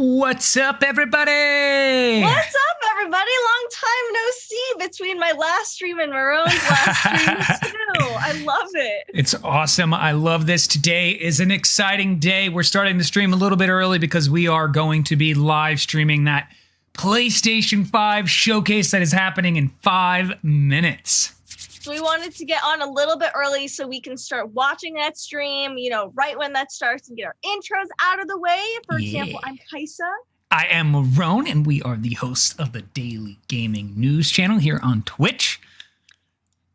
What's up, everybody? What's up, everybody? Long time no see between my last stream and Marrone's last stream, too. I love it. It's awesome. I love this. Today is an exciting day. We're starting the stream a little bit early because we are going to be live streaming that PlayStation 5 showcase that is happening in 5 minutes. So we wanted to get on a little bit early so we can start watching that stream, right when that starts and get our intros out of the way. For example, I'm Kaisa. I am Marrone, and we are the hosts of the Daily Gaming News channel here on Twitch.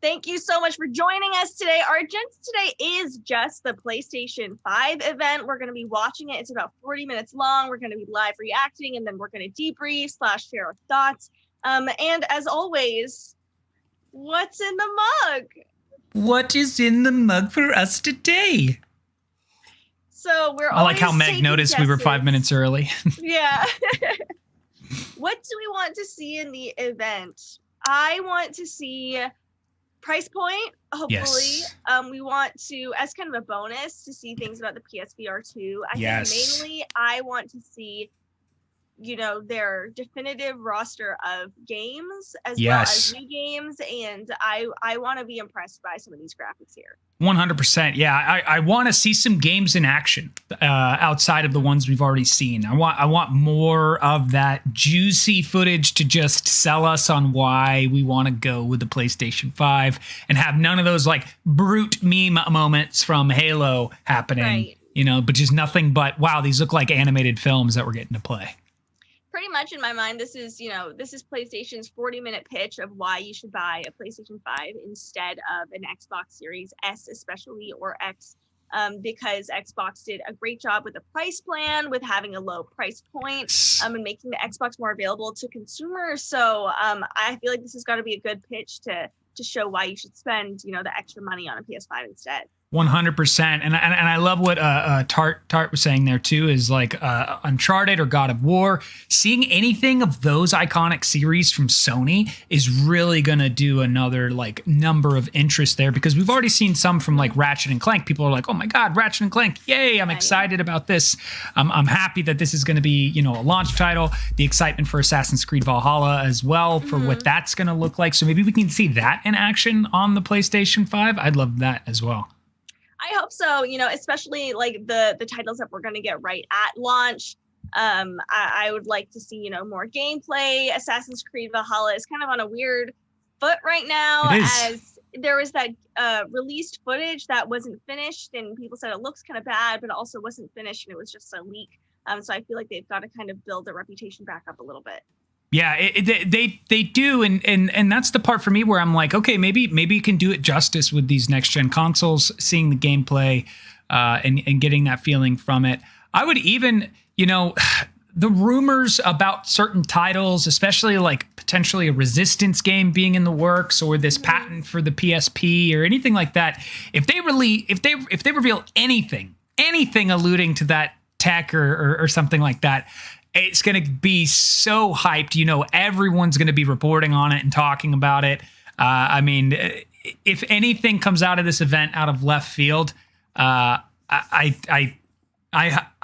Thank you so much for joining us today. Our agenda today is just the PlayStation 5 event. We're going to be watching it. It's about 40 minutes long. We're going to be live reacting, and then we're going to debrief / share our thoughts. And as always, what's in the mug? What is in the mug for us today? So I like how Meg noticed guesses. we were 5 minutes early. Yeah. What do we want to see in the event? I want to see price point, hopefully. Yes. We want to, as kind of a bonus, to see things about the PSVR 2. I Yes. think mainly I want to see their definitive roster of games as well as new games, and I want to be impressed by some of these graphics here. 100%. Yeah, I want to see some games in action outside of the ones we've already seen. I want more of that juicy footage to just sell us on why we want to go with the PlayStation 5 and have none of those like brute meme moments from Halo happening, right. But just nothing but, wow, these look like animated films that we're getting to play. Pretty much in my mind, this is PlayStation's 40-minute pitch of why you should buy a PlayStation 5 instead of an Xbox Series S, especially, or X, because Xbox did a great job with the price plan, with having a low price point, and making the Xbox more available to consumers. So I feel like this has got to be a good pitch to show why you should spend, the extra money on a PS5 instead. 100%. And I love what Tart was saying there too, is like Uncharted or God of War. Seeing anything of those iconic series from Sony is really going to do another like number of interest there, because we've already seen some from like Ratchet and Clank. People are like, oh my God, Ratchet and Clank. Yay. I'm excited about this. I'm happy that this is going to be, a launch title. The excitement for Assassin's Creed Valhalla as well, for what that's going to look like. So maybe we can see that in action on the PlayStation 5. I'd love that as well. I hope so, especially like the titles that we're going to get right at launch. I would like to see, more gameplay. Assassin's Creed Valhalla is kind of on a weird foot right now, as there was that released footage that wasn't finished, and people said it looks kind of bad, but it also wasn't finished, and it was just a leak. So I feel like they've got to kind of build their reputation back up a little bit. Yeah, they do, and that's the part for me where I'm like, okay, maybe you can do it justice with these next gen consoles, seeing the gameplay and getting that feeling from it. I would even, the rumors about certain titles, especially like potentially a Resistance game being in the works, or this patent for the PSP or anything like that. If they reveal anything alluding to that tech or something like that, it's going to be so hyped. Everyone's going to be reporting on it and talking about it. I mean, if anything comes out of this event out of left field, I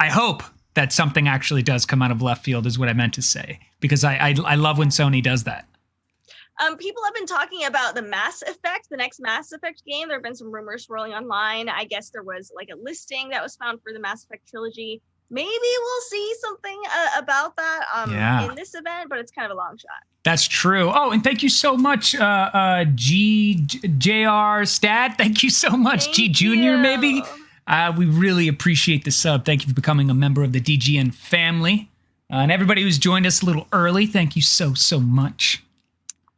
hope that something actually does come out of left field, is what I meant to say, because I love when Sony does that. People have been talking about the Mass Effect, the next Mass Effect game. There have been some rumors swirling online. I guess there was like a listing that was found for the Mass Effect trilogy. Maybe we'll see something about that in this event, but it's kind of a long shot. That's true. Oh, and thank you so much, JR Stad. Thank you so much, Thank G Junior. you. Maybe we really appreciate the sub. Thank you for becoming a member of the DGN family, and everybody who's joined us a little early. Thank you so much.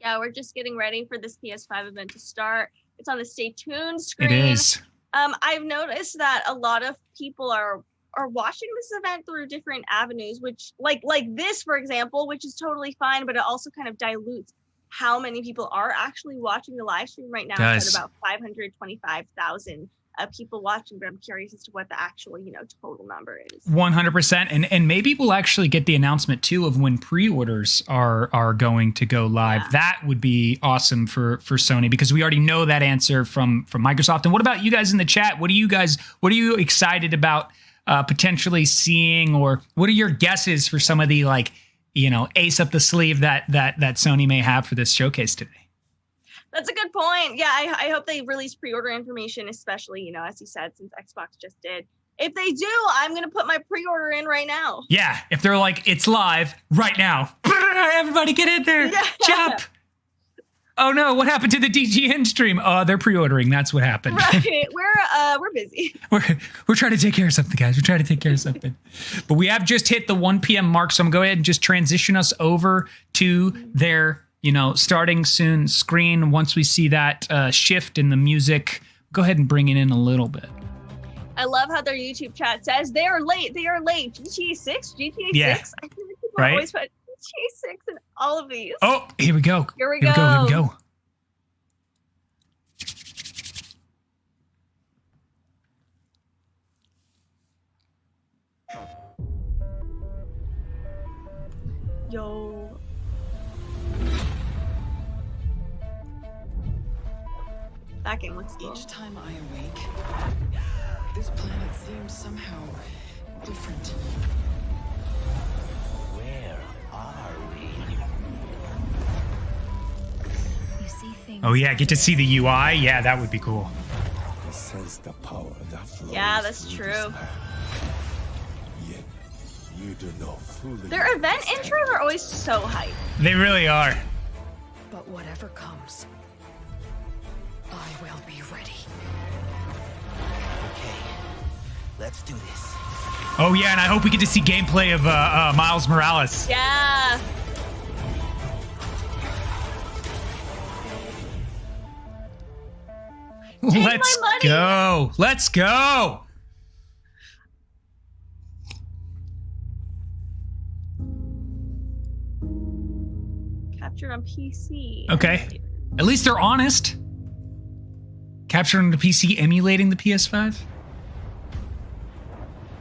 Yeah, we're just getting ready for this PS5 event to start. It's on the stay tuned screen. It is. I've noticed that a lot of people are watching this event through different avenues, which like this, for example, which is totally fine, but it also kind of dilutes how many people are actually watching the live stream right now. It's at about 525,000 people watching, but I'm curious as to what the actual, total number is. 100%. And maybe we'll actually get the announcement too of when pre-orders are going to go live. Yeah. That would be awesome for Sony, because we already know that answer from Microsoft. And what about you guys in the chat? What are you excited about potentially seeing, or what are your guesses for some of the like, you know, ace up the sleeve that Sony may have for this showcase today? That's a good point. Yeah, I hope they release pre-order information, especially, you know, as you said, since Xbox just did. If they do, I'm going to put my pre-order in right now. Yeah, if they're like, it's live right now. Everybody get in there. Yeah. Chop. Oh no, what happened to the DGN stream? They're pre-ordering. That's what happened. Right. We're busy. We're trying to take care of something, guys. We're trying to take care of something. But we have just hit the 1 p.m. mark, so I'm going to go ahead and just transition us over to their, you know, starting soon screen. Once we see that shift in the music, go ahead and bring it in a little bit. I love how their YouTube chat says they are late. They are late. GTA 6, GTA 6. Yeah. I feel like people always put GTA 6 in all of these. Oh, here we go. Here we go. Yo. That game looks cool. Each time I awake, this planet seems somehow different. Where are we? You see things. Oh yeah, get to see the UI. Yeah, that would be cool. Sense the power that flows. Yeah, that's through true. this land. Yet you do not fully Their event understand. intros are always so hype. They really are. But whatever comes, I will be ready. Okay, let's do this. Oh yeah, and I hope we get to see gameplay of Miles Morales. Yeah. Let's my money. go. Let's go. Captured on PC. Okay. At least they're honest. Capturing the PC, emulating the PS5.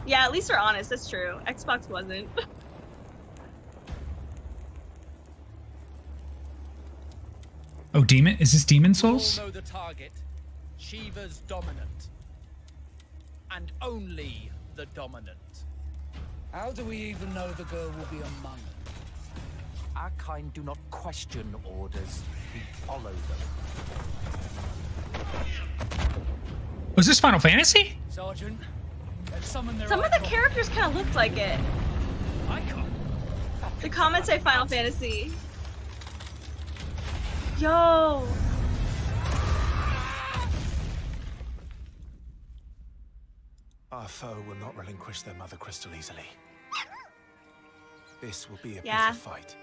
Yeah, at least they're honest. That's true. Xbox wasn't. Oh, Demon? Is this Demon Souls? All know the target. Shiva's dominant. And only the dominant. How do we even know the girl will be among them? Our kind do not question orders. We follow them. Was this Final Fantasy? Sergeant, let's summon their Some of the icon. characters kind of looked like it. Icon? The comments say Final Fantasy. Yo. Our foe will not relinquish their mother crystal easily. This will be a Yeah. bitter fight.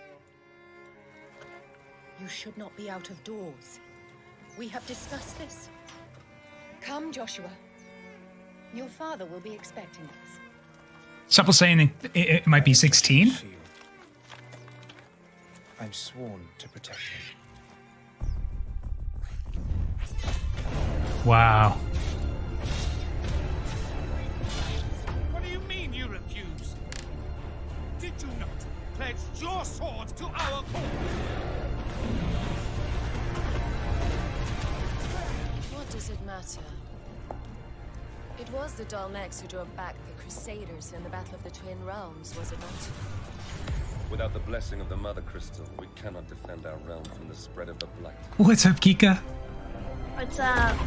You should not be out of doors. We have discussed this. Come, Joshua. Your father will be expecting us. Some people saying it might be 16. Shield. I'm sworn to protect him. Wow. What do you mean you refuse? Did you not pledge your sword to our cause? What does it matter? It was the Dalmex who drove back the Crusaders in the Battle of the Twin Realms, was it not? Without the blessing of the Mother Crystal, we cannot defend our realm from the spread of the Blight. What's up, Kika? What's up?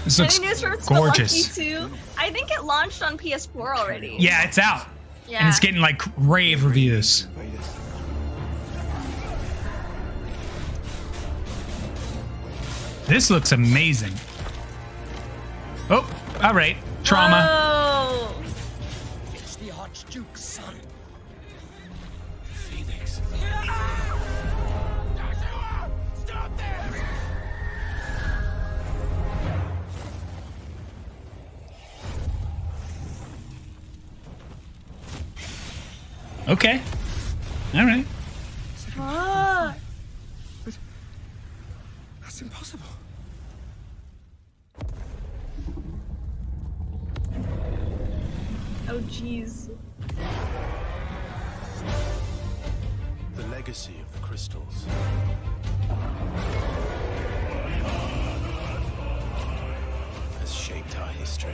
This looks Any news for gorgeous. Spelunky 2? I think it launched on PS4 already. Yeah, it's out. Yeah. And it's getting like rave reviews. This looks amazing. Oh, all right. Trauma. Oh. It's the Archduke's son. Phoenix. Stop this! Okay. All right. Fuck. That's impossible. Oh, jeez. The legacy legacy of the crystals has shaped our history.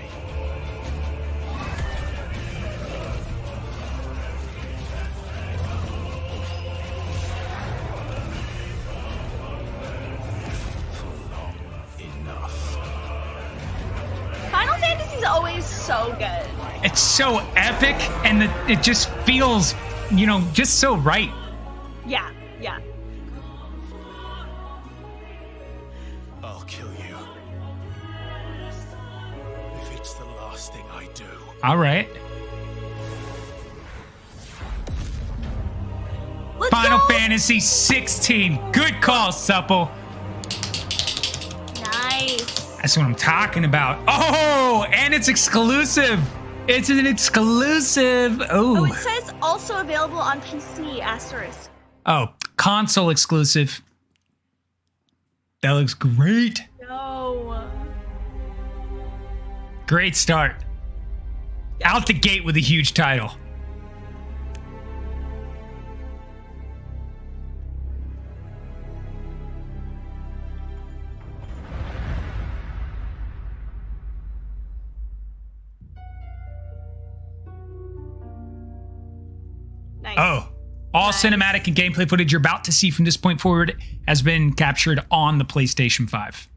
Final Fantasy's always so good. It's so epic, and it just feels, you know, just so right. Yeah, yeah. I'll kill you. If it's the last thing I do. All right. Let's Final go! Fantasy 16. Good call, Supple. Nice. That's what I'm talking about. Oh, and it's exclusive. It's an exclusive. Oh, it Oh. says also available on PC, asterisk. Oh, console exclusive. That looks great. No. Great start. Out the gate with a huge title. Nice. Oh, all cinematic and gameplay footage you're about to see from this point forward has been captured on the PlayStation 5.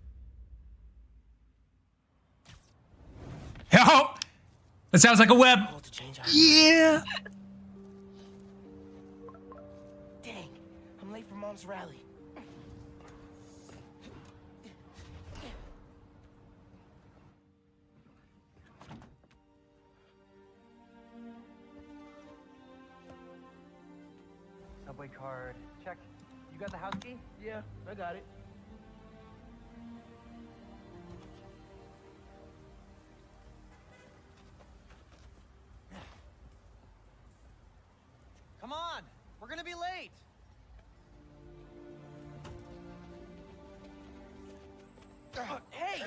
Oh, that sounds like a web. Yeah. Dang, I'm late for Mom's rally. Subway card. Check. You got the house key? Yeah, I got it. Come on! We're gonna be late! Hey!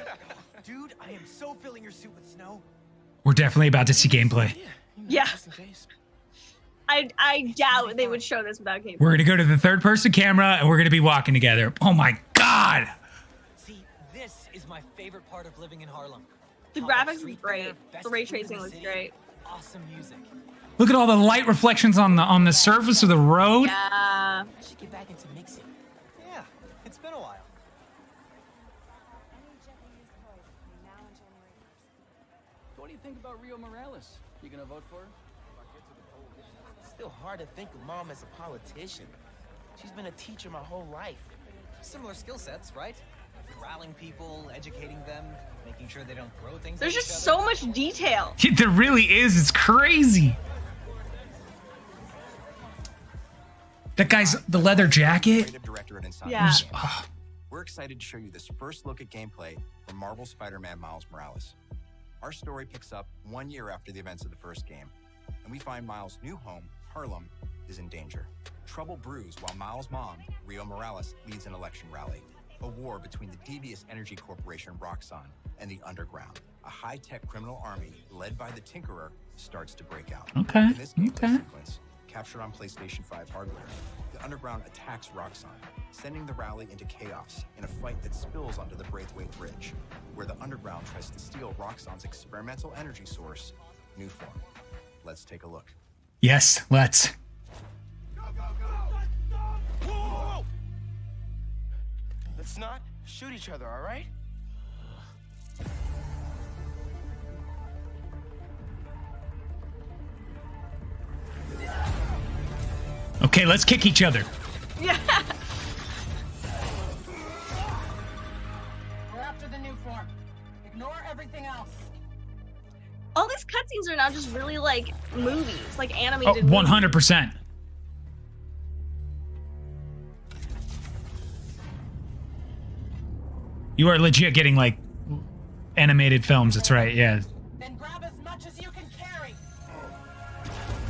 Dude, I am so filling your suit with snow. We're definitely about to see gameplay. Yeah. I doubt they would show this without gameplay. We're going to go to the third person camera and we're going to be walking together. Oh my God. See, this is my favorite part of living in Harlem. The graphics was great. The ray tracing was great. Awesome music. Look at all the light reflections on the surface of the road. Yeah. I should get back into mixing. Yeah, it's been a while. So what do you think about Rio Morales? You gonna vote for her? It's still hard to think of Mom as a politician. She's been a teacher my whole life. Similar skill sets, right? Corralling people, educating them, making sure they don't throw things There's at just each so other. much detail. There really is. It's crazy. That guy's the leather jacket. Creative director at Inside. Yeah. We're excited to show you this first look at gameplay from Marvel Spider-Man Miles Morales. Our story picks up 1 year after the events of the first game, and we find Miles' new home, Harlem, is in danger. Trouble brews while Miles' mom, Rio Morales, leads an election rally. A war between the devious energy corporation Roxxon and the Underground. A high-tech criminal army led by the Tinkerer starts to break out. Okay, In this gameplay okay. sequence, captured on PlayStation 5 hardware, the Underground attacks Roxxon, sending the rally into chaos in a fight that spills onto the Braithwaite Bridge, where the Underground tries to steal Roxxon's experimental energy source, Newform. Let's take a look. Yes, let's. Let's not shoot each other, all right? Okay, let's kick each other. Yeah. We're after the new form. Ignore everything else. All these cutscenes are now just really like movies, like Oh, animated movies. 100%. You are legit getting like animated films. That's right. Yeah. Then grab as much as you can carry.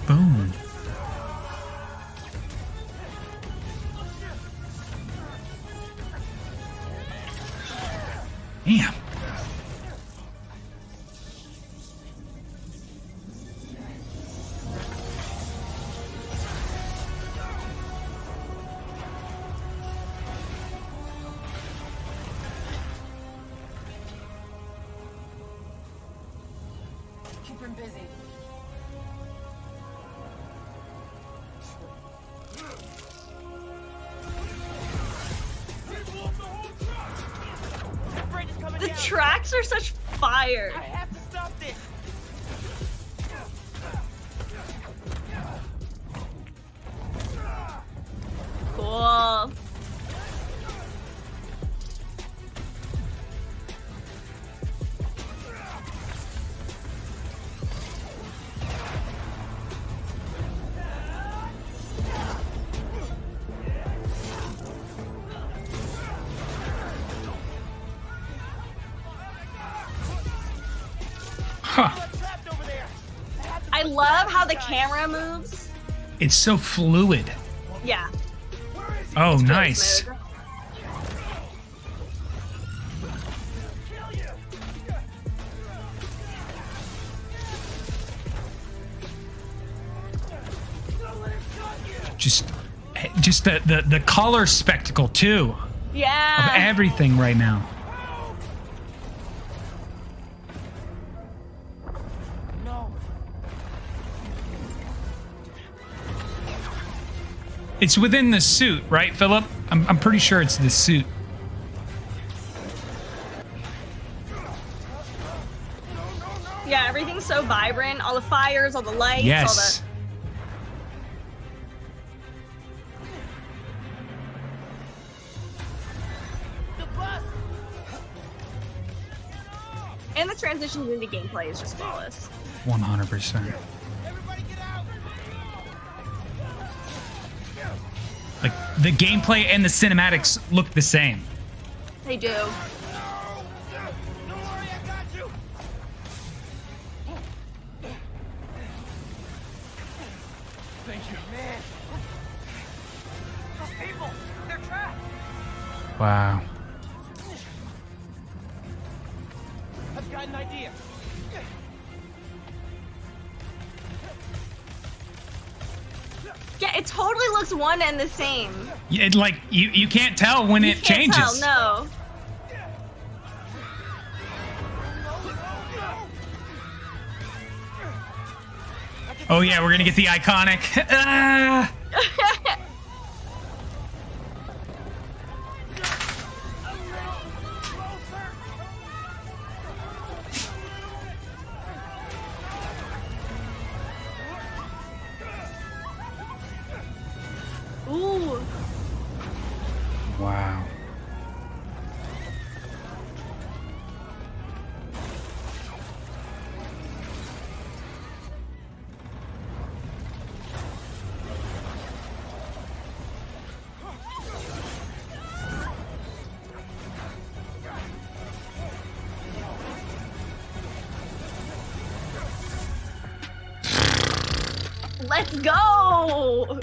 Boom. Damn. been busy. The tracks are such fire. I have to stop this. Cool. Huh. I love how the camera moves. It's so fluid. Yeah. Oh, It's really nice. smooth. Just the color spectacle too of Yeah. everything right now. No. It's within the suit, right, Philip? I'm pretty sure it's the suit. Yeah, everything's so vibrant. All the fires, all the lights, Yes. and the transitions into gameplay is just flawless. 100%. Like the gameplay and the cinematics look the same. They do. Thank you. Man. Those people, they're trapped. Wow. I've got an idea. Yeah, it totally looks one and the same. Yeah, like you can't tell when it Can't changes. tell, no. Oh yeah, we're gonna get the iconic. Ah! Ooh. Wow. Let's go.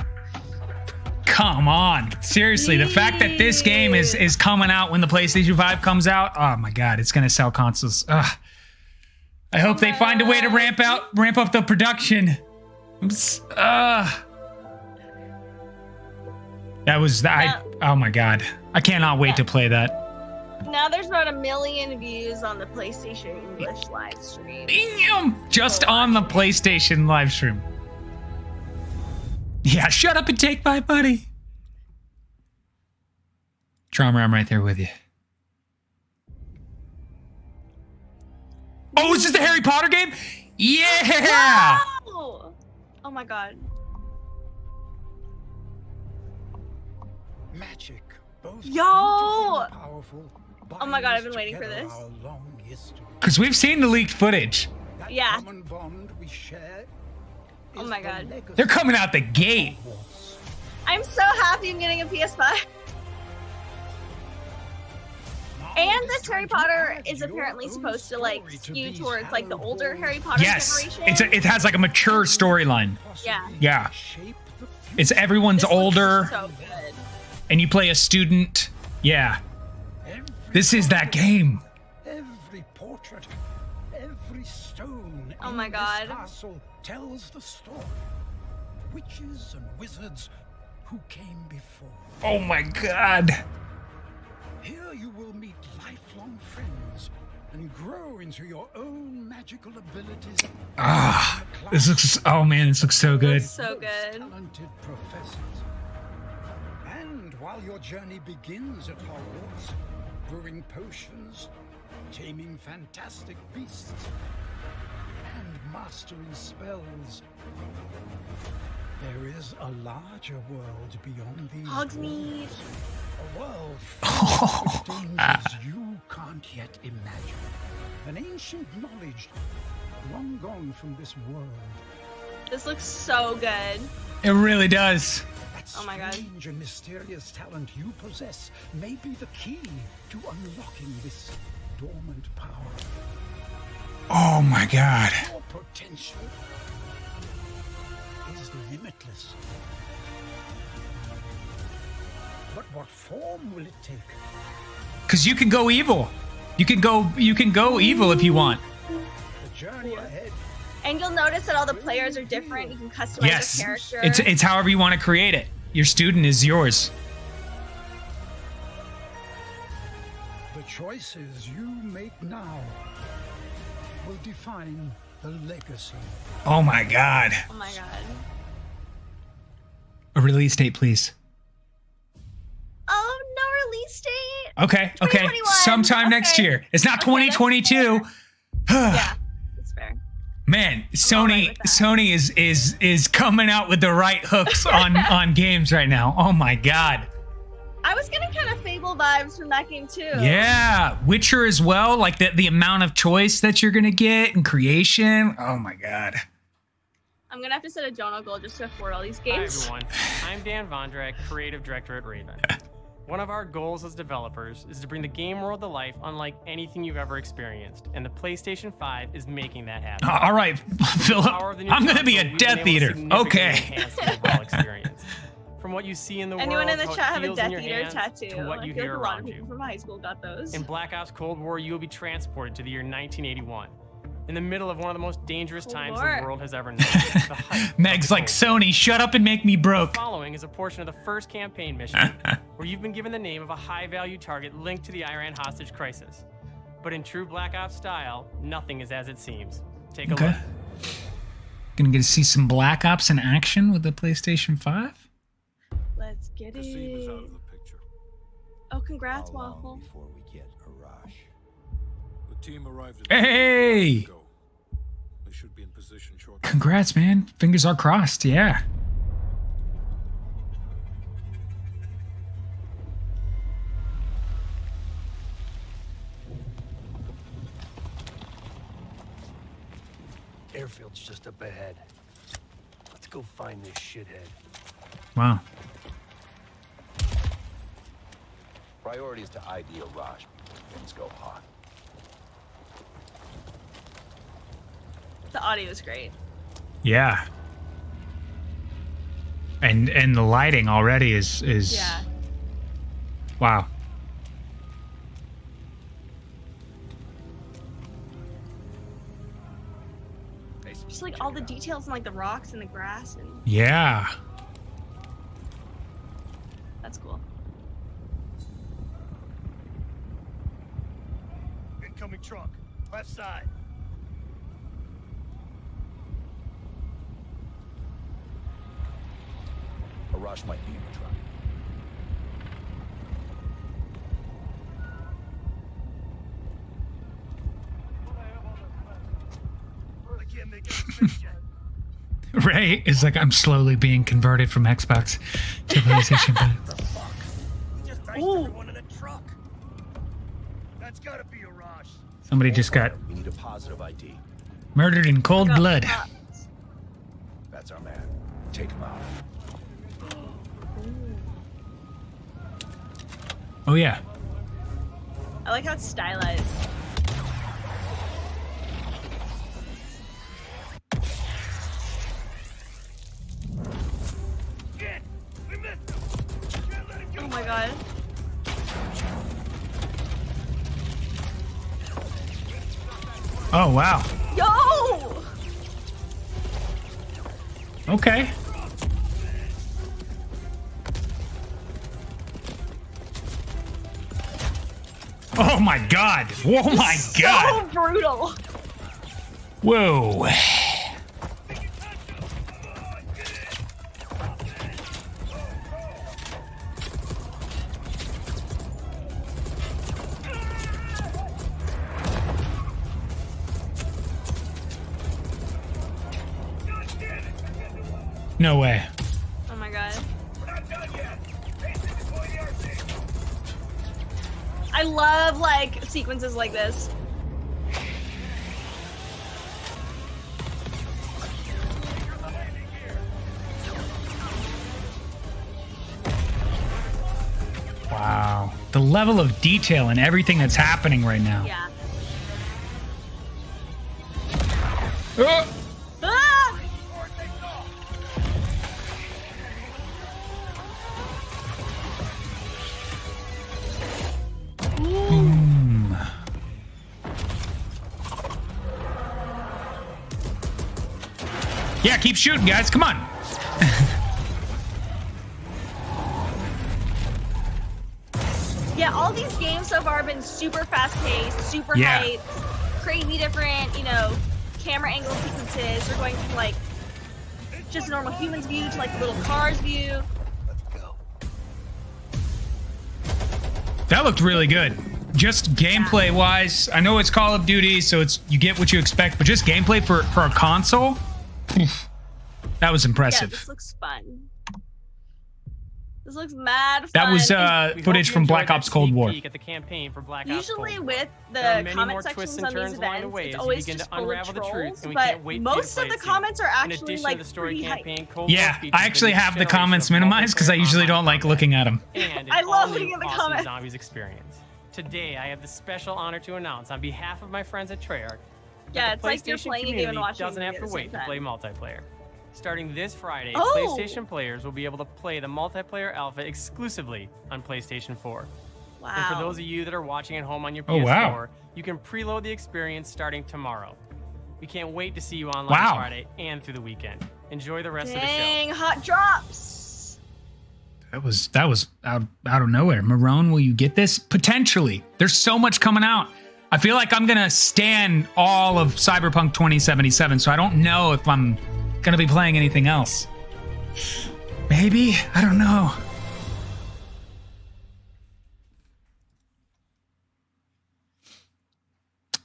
Come on. Seriously, the fact that this game is coming out when the PlayStation 5 comes out, oh my god, it's gonna sell consoles. Ugh. I hope they find a way to ramp up the production. That was oh my god. I cannot wait to play that. Now there's about 1 million views on the PlayStation English live stream. Damn! Just on the PlayStation live stream. Yeah, shut up and take my money. Trauma, I'm right there with you. Oh, is this the Harry Potter game? Yeah! Wow! Oh my god. Magic, both Yo! powerful. Oh my god, I've been waiting for this. Because we've seen the leaked footage. Yeah. Bond we share. Oh my god. They're coming out the gate. I'm so happy I'm getting a PS5. And this Harry Potter is apparently supposed to like skew towards like the older Harry Potter Yes, generation. it has like a mature storyline. Yeah. Yeah, it's everyone's older, So good. and you play a student. Yeah, this is that game. Every portrait, every stone Oh in my god. this castle tells the story. Witches and wizards who came before. Oh my god. Here you will meet lifelong friends and grow into your own magical abilities. Ah, this looks. Oh man, this looks so good. So good. Talented professors. And while your journey begins at Hogwarts, brewing potions, taming fantastic beasts, and mastering spells, there is a larger world beyond these Hogsmeade. walls. A world filled with dangers you can't yet imagine. An ancient knowledge long gone from this world. This looks so good. It really does. Oh my god. Strange and mysterious talent you possess may be the key to unlocking this dormant power. Oh my god. Your potential is limitless. But what form will it take? Cause you can go evil. You can go evil if you want. The journey ahead. And you'll notice that all the players are different. You can customize Yes. your character. It's however you want to create it. Your student is yours. The choices you make now will define the legacy. Oh my god. Oh my god. A release date, please. Oh, no release date. Okay. 2021. Sometime next Okay. year. It's not Okay, 2022. Yeah, that's fair. Man, Sony is coming out with the right hooks on games right now. Oh my god. I was getting kind of Fable vibes from that game too. Yeah, Witcher as well. Like the amount of choice that you're gonna get and creation. Oh my god. I'm gonna have to set a Jonah goal just to afford all these games. Hi everyone, I'm Dan Vondrak, Creative Director at Raven. One of our goals as developers is to bring the game world to life unlike anything you've ever experienced, and the PlayStation 5 is making that happen. All right, Philip. I'm gonna be a Death Eater. Okay. Enhance the overall experience. From what you see in the Anyone world, in the how it chat have a feels in Death your Eater hands, tattoo? to what I you feel like hear a lot around of you. people from high school got those. In Black Ops Cold War, you will be transported to the year 1981, in the middle of one of the most dangerous times the world has ever known. The height Meg's like, Sony, shut up and make me broke. The following is a portion of the first campaign mission where you've been given the name of a high-value target linked to the Iran hostage crisis. But in true Black Ops style, nothing is as it seems. Take a look. Gonna get to see some Black Ops in action with the PlayStation 5. Let's get it. Oh, congrats, Waffle. Before we get Arash. The team arrived Hey! They should be in position shortly. Congrats, man. Fingers are crossed. Yeah. Airfield's just up ahead. Let's go find this shithead. Wow. Priority is to ID Arash before things go hot. The audio is great. Yeah. And the lighting already is Yeah. Wow. Just like all the details and like the rocks and the grass and Yeah. that's cool. Incoming truck. Left side. Arash might be in the truck. I can't make any sense yet. Ray is like, I'm slowly being converted from Xbox to PlayStation 5. Just iced everyone in a truck. That's gotta be Arash. Somebody just got We need a positive ID. murdered in cold blood. That's our man. Take him out. Oh yeah. I like how it's stylized. Oh my god. Oh wow. Yo! Okay. Oh my god. Oh my god. So brutal. Whoa. No way. Oh my god. I love like sequences like this. Wow. The level of detail and everything that's happening right now. Yeah. Oh! Ah! Boom. Yeah, keep shooting, guys. Come on. Yeah, all these games so far have been super fast-paced, super hyped, crazy different, you know, camera angle sequences. We're going from like just a normal human's view to like a little car's view. That looked really good. Just gameplay wise, I know it's Call of Duty, so it's you get what you expect, but just gameplay for a console, that was impressive. Yeah, this looks fun. This looks mad fun. That was footage from Black Ops Cold War. At the campaign for Black Usually Ops with there are the many comment more sections twists and on these turns along the events, way it's as you always begin just to full of unravel the truth, trolls, and we but can't wait for you to most play of the it soon. comments are In actually addition like to the story pretty hyped. campaign, Cold War Yeah, features I actually the next have the generation comments of minimized because I multiplayer usually don't online like looking at them. and I an love all-new looking at the awesome comments. Zombies experience. Today, I have the special honor to announce on behalf of my friends at Treyarch Yeah, that it's the like you're PlayStation playing a game and community watching doesn't a have movie to at the wait same to play time. multiplayer. Starting this Friday, Oh! PlayStation players will be able to play the multiplayer alpha exclusively on PlayStation 4. Wow. And for those of you that are watching at home on your Oh, PS4, wow. you can preload the experience starting tomorrow. We can't wait to see you online Wow. Friday and through the weekend. Enjoy the rest of the show. Dang, hot drops. That was out of nowhere. Marone, will you get this? Potentially. There's so much coming out. I feel like I'm gonna stan all of Cyberpunk 2077, so I don't know if I'm gonna be playing anything else. Maybe? I don't know.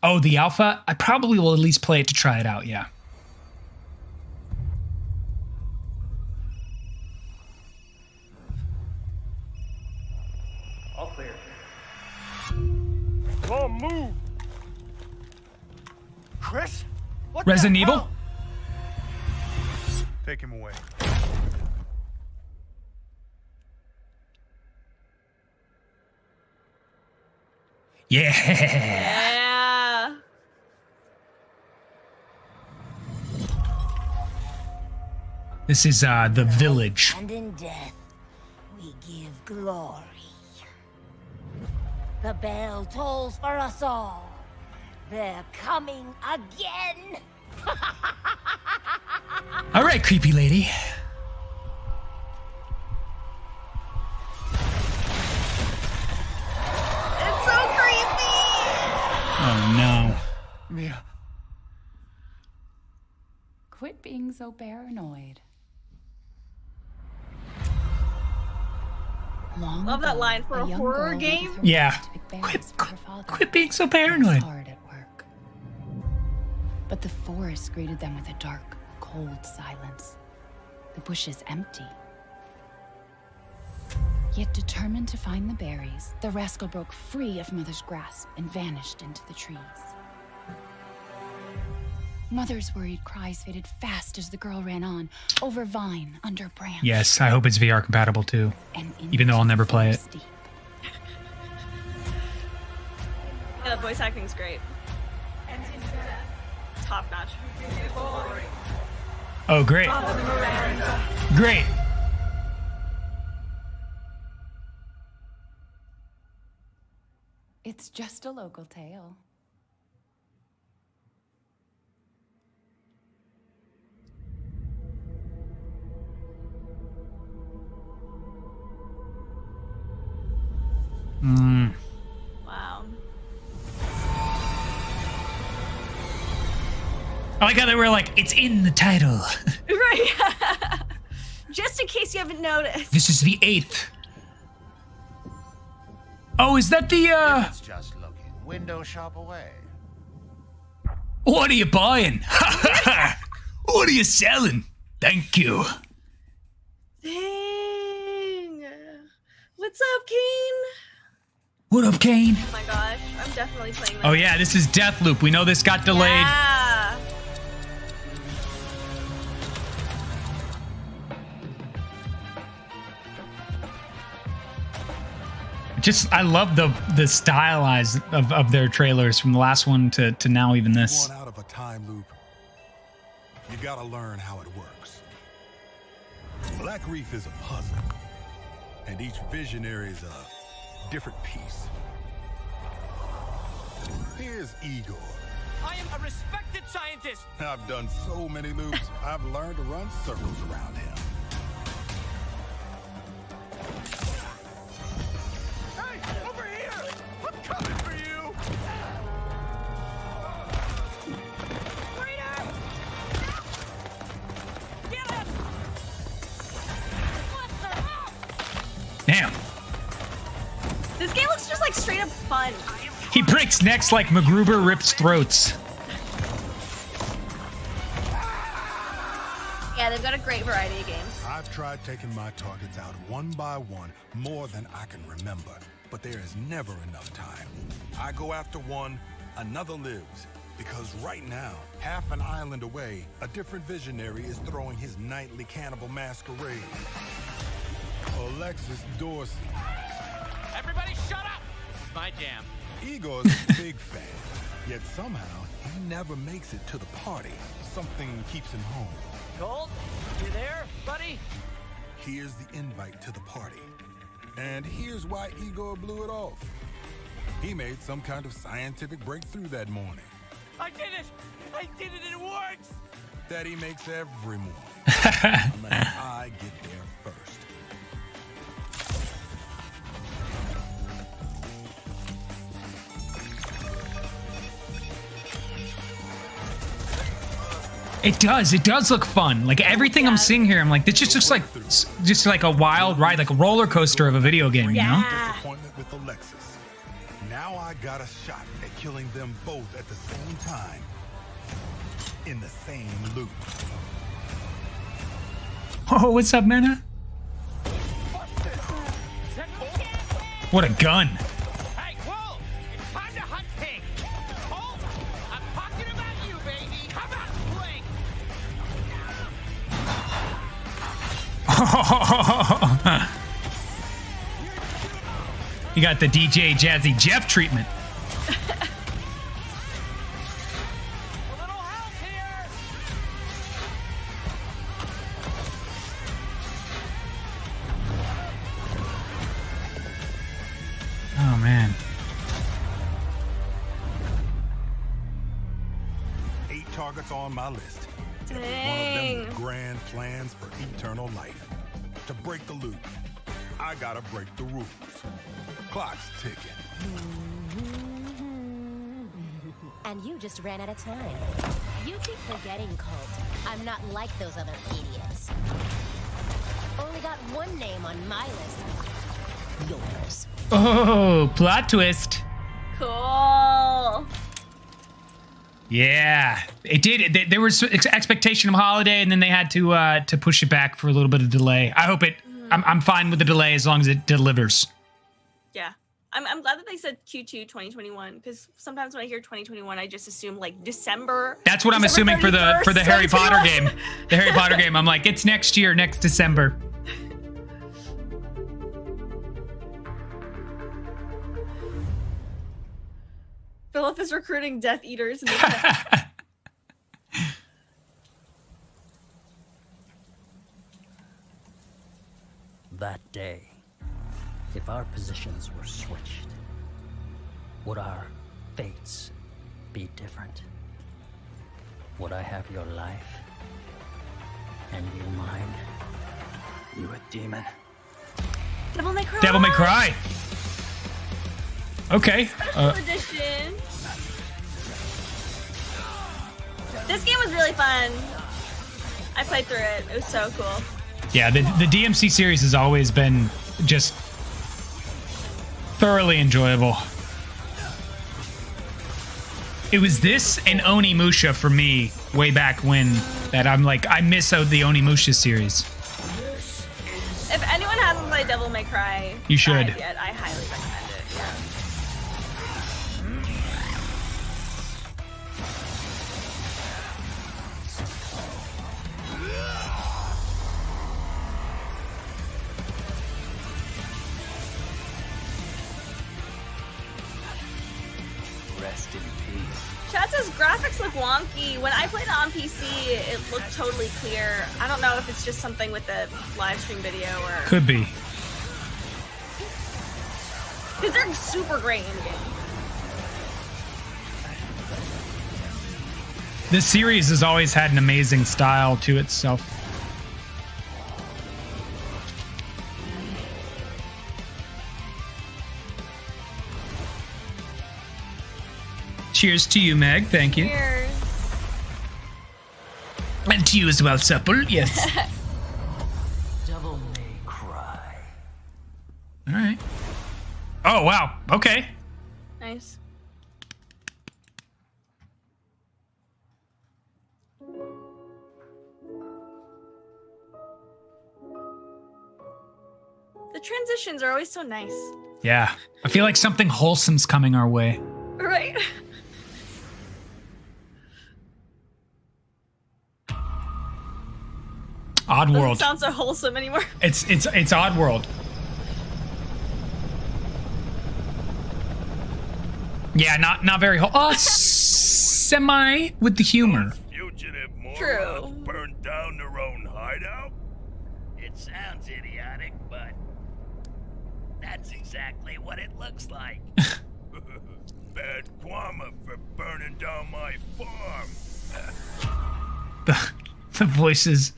Oh, the alpha? I probably will at least play it to try it out, yeah. All clear. Come on, move. Chris? What the Resident hell? Evil? Take him away. Yeah. Yeah. This is the village. And in death, we give glory. The bell tolls for us all. They're coming again. All right, creepy lady. It's so creepy. Oh no. Mia. Quit being so paranoid. Long Love that ago, line for a young horror girl game. went with her Yeah. mother to pick berries for her father. Quit being so He was paranoid. hard at work. But the forest greeted them with a dark, cold silence. The bushes empty. Yet determined to find the berries, the rascal broke free of Mother's grasp and vanished into the trees. Mother's worried cries faded fast as the girl ran on, over vine, under branch. Yes, I hope it's VR compatible too. And Even though I'll never play it. Yeah, the voice acting's great. Top notch. Oh, great. Great. It's just a local tale. Mm. Wow. I like how they were like, it's in the title. Right. Just in case you haven't noticed. This is the 8th. Oh, is that the It's just looking. Window shop away. What are you buying? What are you selling? Thank you. Dang. What's up, Kane? What up, Kane? Oh my gosh, I'm definitely playing that. Oh yeah, this is Deathloop. We know this got delayed. Yeah. I love the stylized of their trailers from the last one to now even this. Out of a time loop, you gotta learn how it works. Black Reef is a puzzle, and each visionary is a different piece. Here's Igor. I am a respected scientist. I've done so many loops, I've learned to run circles around him. Hey, over here! I'm coming for you! Waiter! Get him! Damn. This game looks just like straight up fun. He breaks necks like MacGruber rips throats. Yeah, they've got a great variety of games. I've tried taking my targets out one by one more than I can remember, but there is never enough time. I go after one, another lives, because right now, half an island away, a different visionary is throwing his nightly cannibal masquerade. Alexis Dorsey. Everybody shut up! This is my jam. Igor's a big fan, yet somehow he never makes it to the party. Something keeps him home. Gold, you there, buddy? Here's the invite to the party. And here's why Igor blew it off. He made some kind of scientific breakthrough that morning. I did it! I did it, it works! That he makes every morning. Unless I get there first. It does look fun. Like everything I'm seeing here, I'm like, this just looks like just like a wild ride, like a roller coaster of a video game, you know? Appointment with Alexis. Now I got a shot at killing them both at the same time. In the same loop. Oh, what's up, Mena? What a gun. Hey, Wolf! It's time to hunt pig! Wolf! I'm talking about you, baby! How about swing? You got the DJ Jazzy Jeff treatment. Oh man. 8 targets on my list. Every one of Dang. them with grand plans for eternal life. To break the loop, I gotta break the rules. Clock's ticking. And you just ran out of time. You keep forgetting, Colt. I'm not like those other idiots. Only got one name on my list. Yours. Oh, plot twist. Cool. Yeah, it did. There was expectation of holiday, and then they had to push it back for a little bit of delay. I hope it. I'm fine with the delay as long as it delivers. Yeah. I'm glad that they said Q2 2021 because sometimes when I hear 2021, I just assume like December. That's what I'm assuming for the Harry Potter game. The Harry Potter game. I'm like, it's next year, next December. Philip is recruiting Death Eaters. In the That day, if our positions were switched, would our fates be different? Would I have your life and you mine? You a demon? Devil May Cry. Devil May Cry. Okay. Special edition. This game was really fun. I played through it. It was so cool. Yeah, the DMC series has always been just thoroughly enjoyable. It was this and Onimusha for me way back when that I'm like, I miss out the Onimusha series. If anyone hasn't played Devil May Cry, You should. Yet, I highly recommend it. Yeah. Rest in peace. Chat says graphics look wonky. When I played it on PC, it looked totally clear. I don't know if it's just something with the live stream video or... Could be. Because they're super great in game. This series has always had an amazing style to itself. Cheers to you, Meg. Thank you. Cheers. And to you as well, Supple. Yes. Devil May Cry. All right. Oh, wow. Okay. Nice. The transitions are always so nice. Yeah. I feel like something wholesome's coming our way. Right? Oddworld. Doesn't sound so wholesome anymore. It's Oddworld. Yeah, not very semi with the humor. Fugitive True. morons burned down their own hideout? It sounds idiotic, but that's exactly what it looks like. Bad karma for burning down my farm. The voices.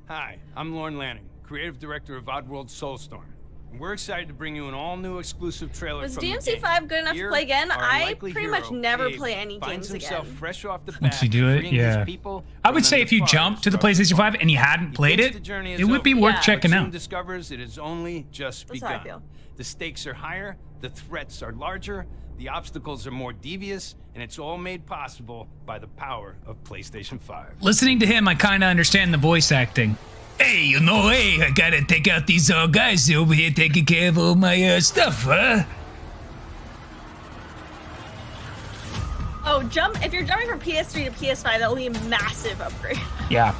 Hi, I'm Lorne Lanning, creative director of Oddworld Soulstorm. And we're excited to bring you an all-new exclusive trailer Was from the DMC game. 5 good enough to Here, play again? our I unlikely pretty much hero, never Abe, play any finds games himself again. fresh off the bat, Once you do it, freeing his yeah. people I would from say the if you forest jump to the across PlayStation 5 and you hadn't played thinks it, the journey is it would be over, worth but checking soon out. discovers it is only just That's how I begun. feel. The stakes are higher, the threats are larger, the obstacles are more devious, and it's all made possible by the power of PlayStation 5. Listening to him, I kind of understand the voice acting. Hey, I gotta take out these guys over here taking care of all my stuff, huh? Oh, if you're jumping from PS3 to PS5, that will be a massive upgrade. Yeah.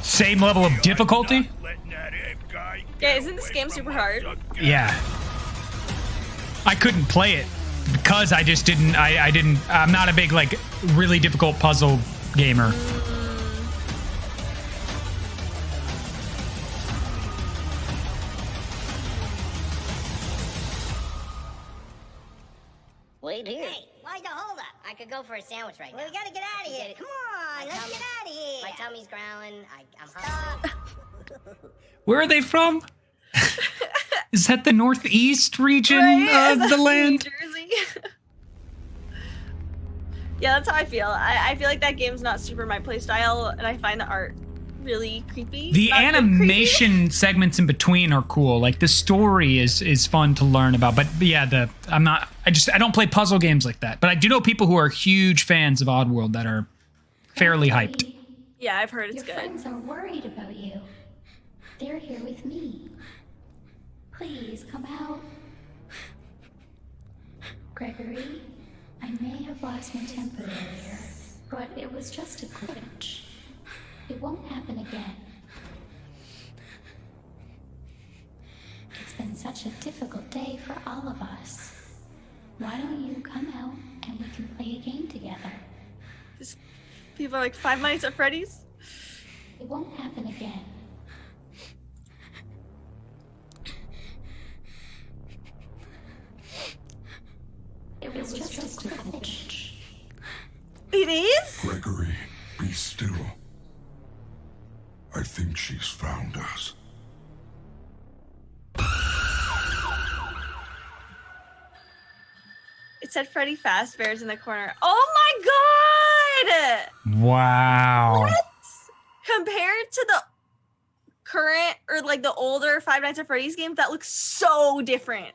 Same level of difficulty? Yeah, isn't this game super hard? Yeah. I couldn't play it because I just didn't, I'm not a big, like, really difficult puzzle gamer. Wait here. Hey, why the hold up? I could go for a sandwich right now. We gotta get out of here. Come on, let's get out of here. My tummy's growling. I'm hungry. Where are they from? Is that the northeast region of the land? New Jersey. Yeah, that's how I feel. I feel like that game's not super my playstyle, and I find the art really creepy. The Not animation segments in between are cool. Like the story is fun to learn about. But yeah, I don't play puzzle games like that. But I do know people who are huge fans of Oddworld that are fairly hyped. Yeah, I've heard it's Your good. friends are worried about you. They're here with me. Please come out. Gregory, I may have lost my temper earlier, but it was just a glitch. It won't happen again. It's been such a difficult day for all of us. Why don't you come out and we can play a game together? People are like 5 Nights at Freddy's. It won't happen again. It was just a glitch. It is? Gregory, be still. I think she's found us. it said Freddy Fazbear's in the corner. Oh my god! Wow. What? Compared to the current or like the older Five Nights at Freddy's game, that looks so different.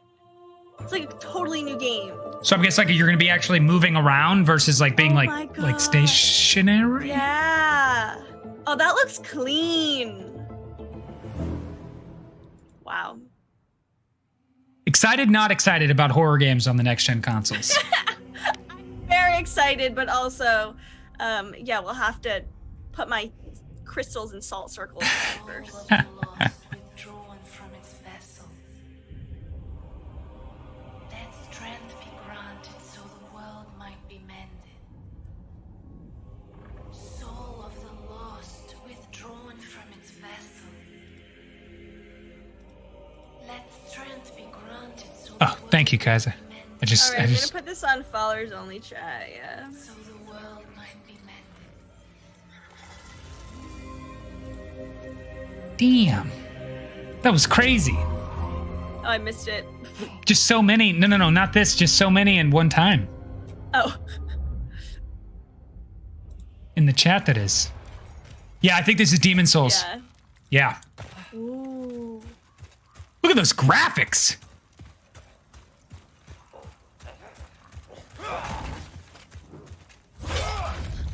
It's like a totally new game. So I guess like you're gonna be actually moving around versus like being like stationary. Yeah. Oh, that looks clean. Wow. Excited, not excited about horror games on the next gen consoles. Very excited, but also, yeah, we'll have to put my crystals in salt circles first. Oh, thank you, Kaisa. Alright, I'm gonna put this on followers only chat, yeah. So the world might be mended. Damn. That was crazy. Oh, I missed it. Just so many. No, not this. Just so many in one time. Oh. In the chat, that is. Yeah, I think this is Demon Souls. Yeah. Yeah. Ooh. Look at those graphics.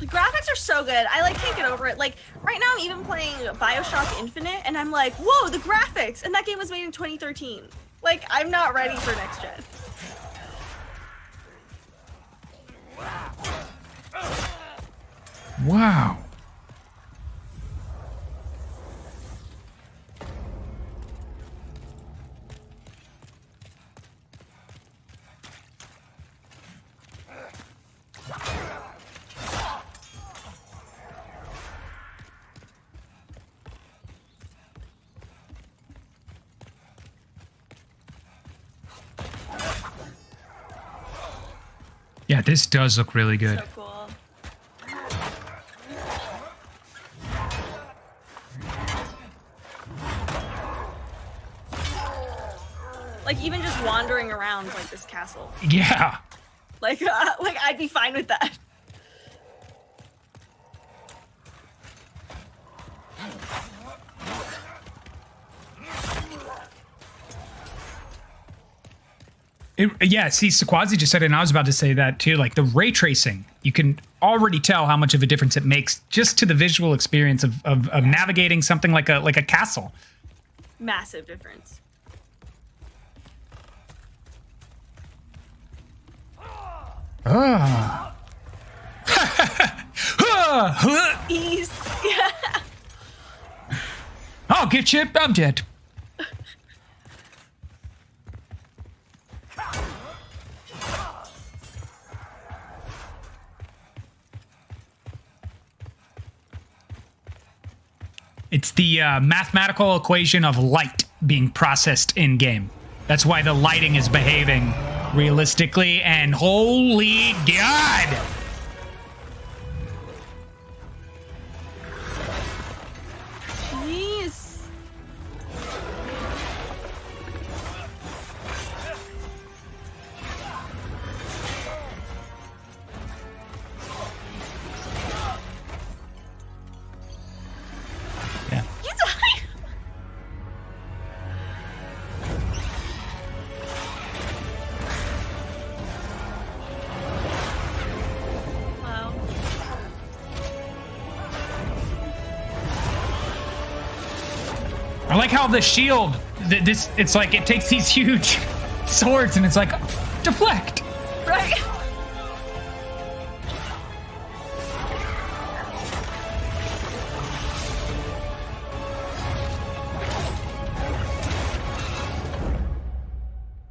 The graphics are so good. I like can't get over it. Like right now, I'm even playing BioShock Infinite, and I'm like, whoa, the graphics! And that game was made in 2013. Like, I'm not ready for next gen. Wow. Yeah, this does look really good. So cool. Like even just wandering around like this castle. Yeah. Like I'd be fine with that. Yeah, see, Sequazi just said it, and I was about to say that too. Like the ray tracing, you can already tell how much of a difference it makes just to the visual experience of navigating something like a castle. Massive difference. Ah. Ease. I'll get you. I'm dead. It's the mathematical equation of light being processed in game. That's why the lighting is behaving realistically, and holy God! Jeez. Yeah. You died. Wow. I like how the shield, it's like it takes these huge swords and it's like, deflect. Right.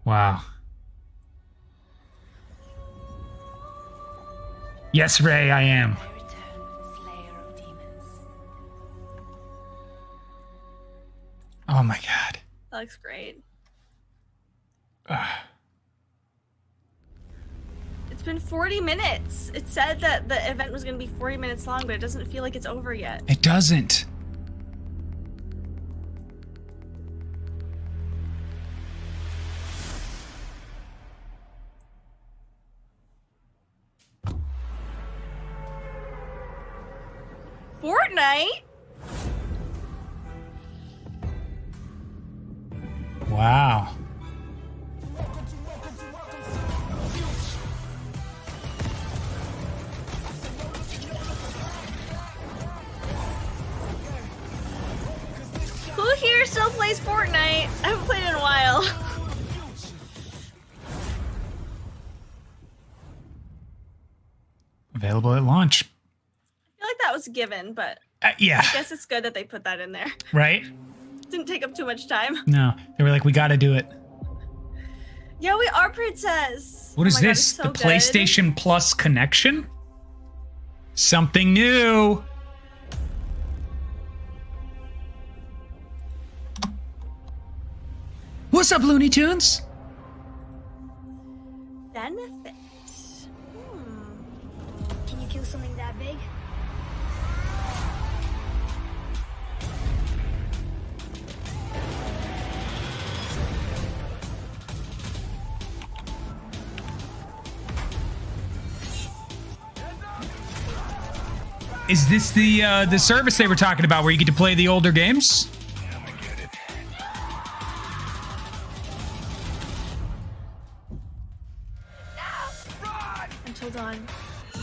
Wow. Yes, Ray, I am. Oh my God. That looks great. It's been 40 minutes. It said that the event was going to be 40 minutes long, but it doesn't feel like it's over yet. It doesn't. Fortnite? Wow. Who here still plays Fortnite? I haven't played it in a while. Available at launch. I feel like that was a given, but Yeah. I guess it's good that they put that in there. Right? Didn't take up too much time. No. They were like, we got to do it. Yeah, we are princess. What is Oh my God, this? it's so The good. PlayStation Plus connection? Something new. What's up, Looney Tunes? Benefit. Can you kill something that big? Is this the service they were talking about where you get to play the older games? Until dawn.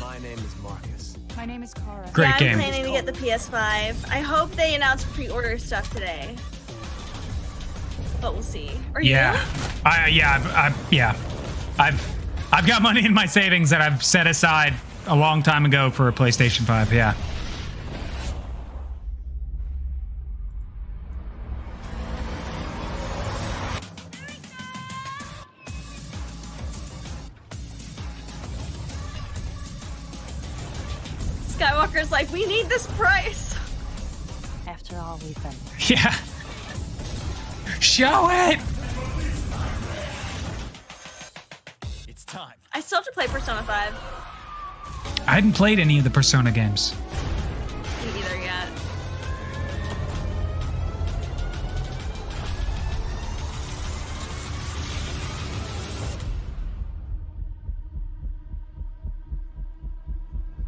My name is Marcus. My name is Kara. Great game. I'm planning to get the PS5. I hope they announce pre-order stuff today. But we'll see. Are you? Yeah. I've got money in my savings that I've set aside a long time ago for a PlayStation 5. Yeah. Skywalker's like, we need this price. After all we've been through. Yeah. Show it. It's time. I still have to play Persona 5. I hadn't played any of the Persona games. Me either yet.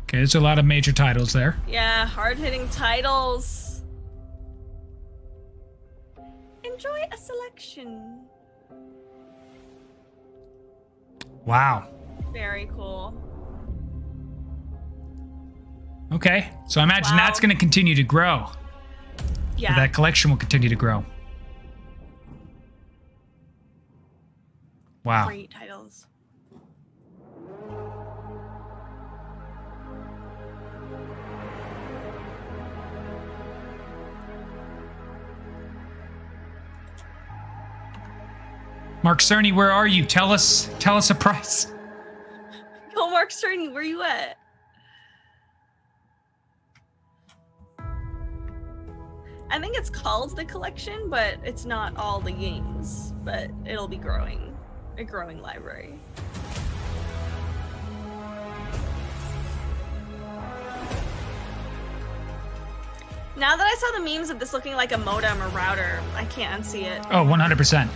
Okay, there's a lot of major titles there. Yeah, hard-hitting titles. Enjoy a selection. Wow. Very cool. Okay, so I imagine Wow. that's going to continue to grow. Yeah. That collection will continue to grow. Wow. Great titles. Mark Cerny, where are you? Tell us a price. Yo, Mark Cerny, where you at? I think it's called the collection, but it's not all the games. But it'll be growing. A growing library. Now that I saw the memes of this looking like a modem or router, I can't unsee it. Oh, 100%.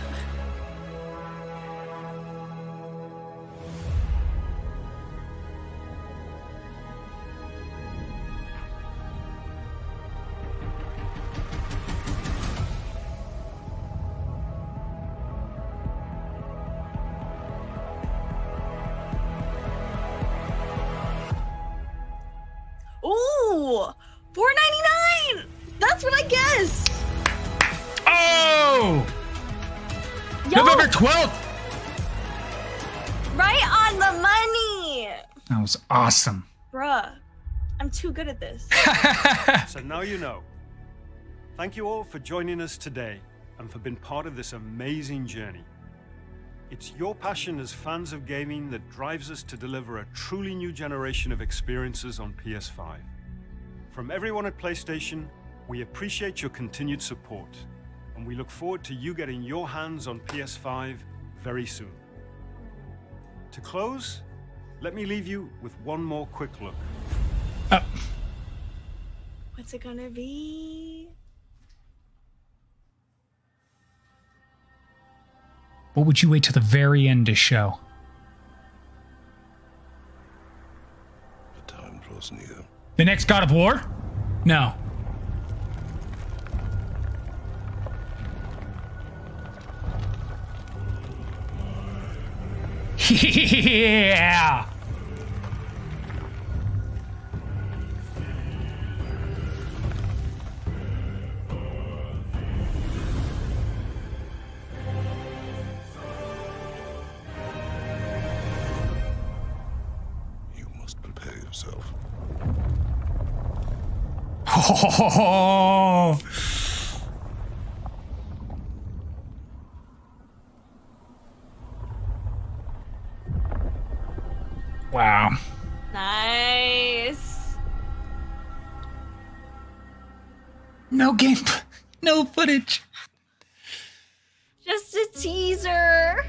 Ooh, $4.99. That's what I guessed. Oh! Yo, November 12th. right on the money, That was awesome. bruh. I'm too good at this. So now you know. Thank you all for joining us today and for being part of this amazing journey. It's your passion as fans of gaming that drives us to deliver a truly new generation of experiences on PS5. From everyone at PlayStation, we appreciate your continued support, and we look forward to you getting your hands on PS5 very soon. To close, let me leave you with one more quick look. What's it gonna be? What would you wait till the very end to show? The time draws near. The next God of War? No. Yeah. You must prepare yourself. Oh. Wow. Nice. No game, no footage. Just a teaser.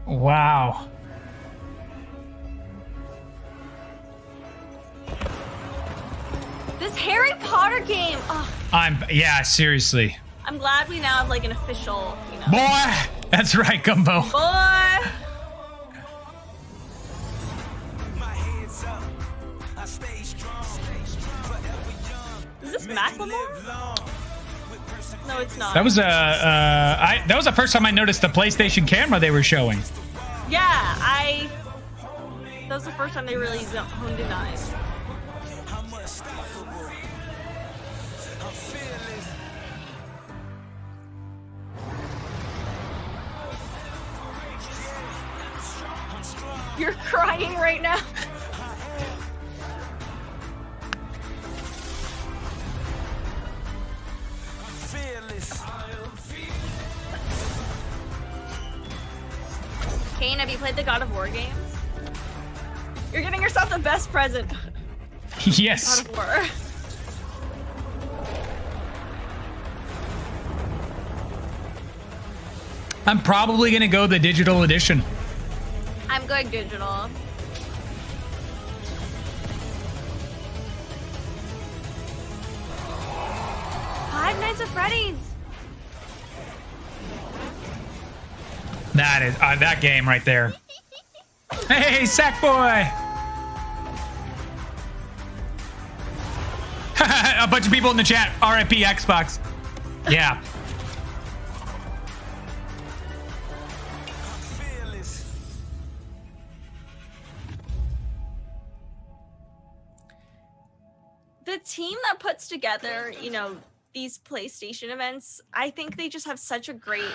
Wow. This Harry Potter game. Oh, Yeah, seriously. I'm glad we now have like an official, Boy! That's right, Gumbo. Boy. Is this Macklemore? No, it's not. That was that was the first time I noticed the PlayStation camera they were showing. Yeah, that was the first time they really honed in on it. You're crying right now. Kane, have you played the God of War games? You're giving yourself the best present. Yes. God of War. I'm probably gonna go the digital edition. I'm going digital. Five Nights at Freddy's. That is that game right there. Hey, Sackboy! A bunch of people in the chat. RIP Xbox. Yeah. The team that puts together, these PlayStation events, I think they just have such a great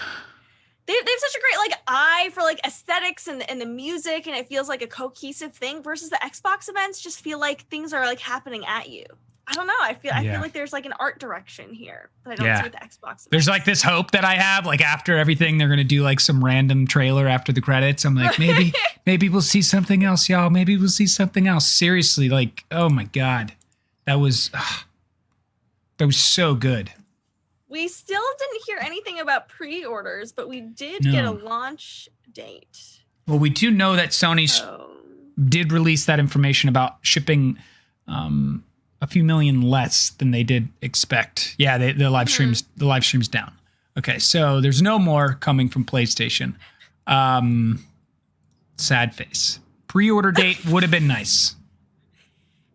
they have such a great eye for aesthetics and the music, and it feels like a cohesive thing versus the Xbox events just feel like things are happening at you. I don't know. I feel like there's an art direction here that I don't see with the Xbox events. There's this hope that I have, after everything, they're gonna do some random trailer after the credits. I'm like, maybe we'll see something else, y'all. Maybe we'll see something else. Seriously, oh my god. That was so good. We still didn't hear anything about pre-orders, but we did get a launch date. Well, we do know that Sony did release that information about shipping a few million less than they did expect. Yeah, the live stream's down. Okay, so there's no more coming from PlayStation. Sad face. Pre-order date would have been nice.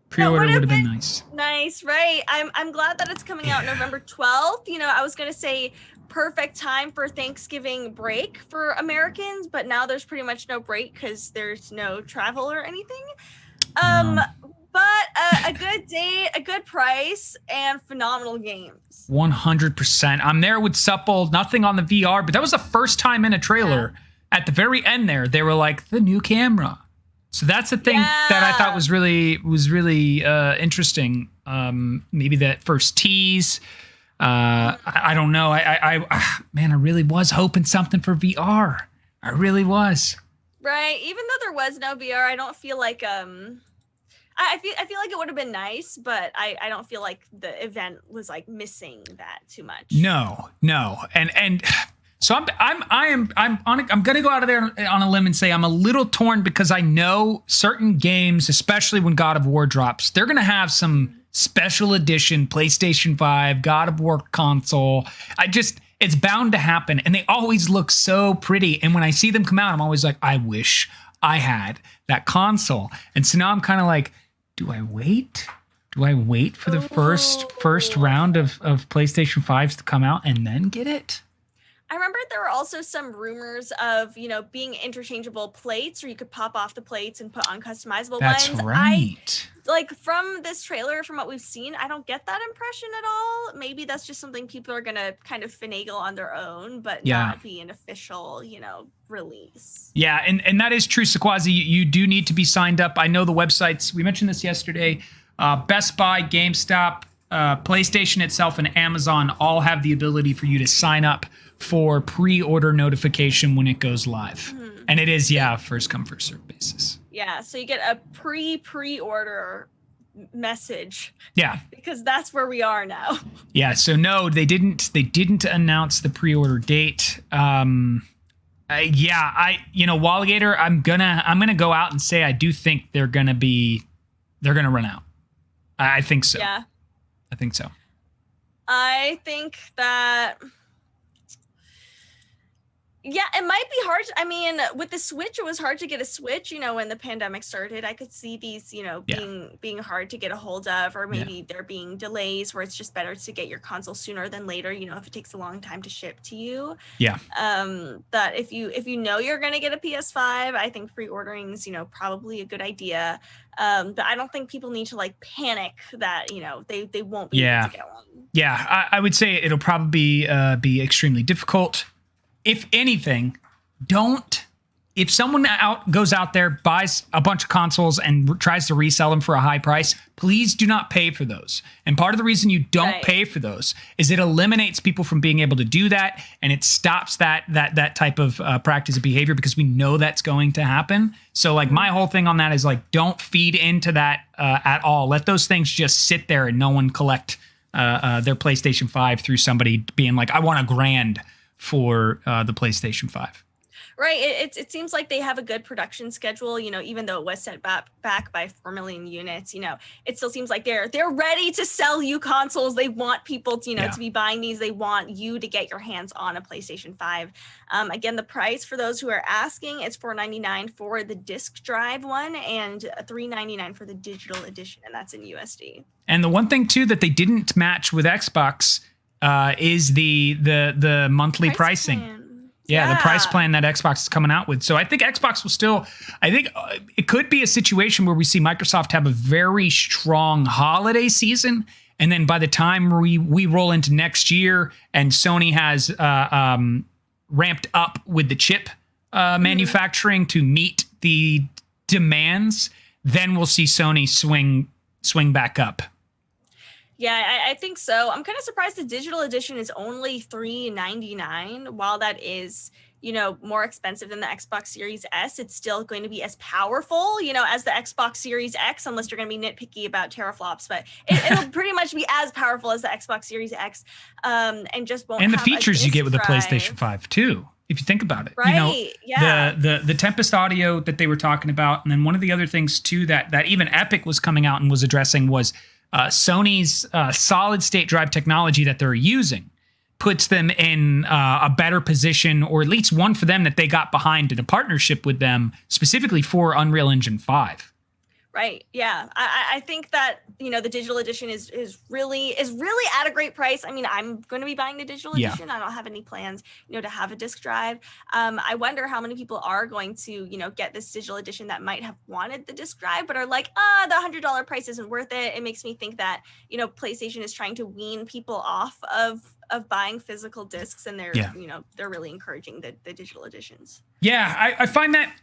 Pre-order would have been nice. Nice, right? I'm glad that it's coming out November 12th. I was gonna say perfect time for Thanksgiving break for Americans, but now there's pretty much no break because there's no travel or anything. But a good date, a good price, and phenomenal games. 100%. I'm there with Supple. Nothing on the VR, but that was the first time in a trailer. At the very end there, they were like, the new camera. So that's the thing that I thought was really interesting. Maybe that first tease. I don't know. Man, I really was hoping something for VR. I really was. Right. Even though there was no VR, I don't feel like I feel like it would have been nice, but I don't feel like the event was missing that too much. No. And so I'm gonna go out of there on a limb and say I'm a little torn because I know certain games, especially when God of War drops, they're gonna have some special edition PlayStation 5 God of War console. It's bound to happen, and they always look so pretty. And when I see them come out, I'm always like, I wish I had that console. And so now I'm kind of like, do I wait Do I wait for the first round of PlayStation 5s to come out and then get it? I remember there were also some rumors of, being interchangeable plates, or you could pop off the plates and put on customizable That's ones. right. From this trailer, from what we've seen, I don't get that impression at all. Maybe that's just something people are going to kind of finagle on their own, but not be an official, release. Yeah, and that is true, Sequazi. You do need to be signed up. I know the websites, we mentioned this yesterday, Best Buy, GameStop, PlayStation itself, and Amazon all have the ability for you to sign up for pre-order notification when it goes live. Mm-hmm. And it is, first come, first serve basis. Yeah, so you get a pre-order message. Yeah. Because that's where we are now. Yeah, so no, they didn't announce the pre-order date. Walligator, I'm gonna go out and say I do think they're gonna run out. I think so. Yeah. I think so. I think that it might be hard. With the Switch, it was hard to get a Switch, when the pandemic started. I could see these, being hard to get a hold of, or maybe there being delays where it's just better to get your console sooner than later, if it takes a long time to ship to you. Yeah. That if you know you're going to get a PS5, I think pre-ordering is, probably a good idea. But I don't think people need to panic that, they won't be able to get one. Yeah, I would say it'll probably be extremely difficult. If anything, if someone goes out there, buys a bunch of consoles and tries to resell them for a high price, please do not pay for those. And part of the reason you don't pay for those is it eliminates people from being able to do that, and it stops that type of practice of behavior, because we know that's going to happen. So my whole thing on that is don't feed into that at all. Let those things just sit there and no one collect their PlayStation 5 through somebody being like, I want $1,000 for the PlayStation 5. Right. It seems like they have a good production schedule, even though it was set back by 4 million units, it still seems like they're ready to sell you consoles. They want people to, to be buying these. They want you to get your hands on a PlayStation 5. Again, the price for those who are asking is $499 for the disc drive one and $399 for the digital edition, and that's in USD. And the one thing too that they didn't match with Xbox is the monthly pricing. The price plan that Xbox is coming out with. So I think Xbox will still, it could be a situation where we see Microsoft have a very strong holiday season. And then by the time we roll into next year and Sony has ramped up with the chip manufacturing to meet the demands, then we'll see Sony swing back up. Yeah, I think so. I'm kind of surprised the digital edition is only $399. While that is, more expensive than the Xbox Series S, it's still going to be as powerful, as the Xbox Series X, unless you're going to be nitpicky about teraflops. But it'll pretty much be as powerful as the Xbox Series X, and just won't. And the have features you get with the PlayStation 5 too, if you think about it. Right. The Tempest audio that they were talking about, and then one of the other things too that even Epic was coming out and was addressing was Sony's solid state drive technology that they're using puts them in a better position, or at least one for them that they got behind in a partnership with them specifically for Unreal Engine 5. Right. Yeah. I think that, the digital edition is really at a great price. I'm going to be buying the digital edition. I don't have any plans, to have a disc drive. I wonder how many people are going to, get this digital edition that might have wanted the disc drive, but are like, the $100 price isn't worth it. It makes me think that, PlayStation is trying to wean people off of buying physical discs, and they're, they're really encouraging the digital editions. Yeah. I find that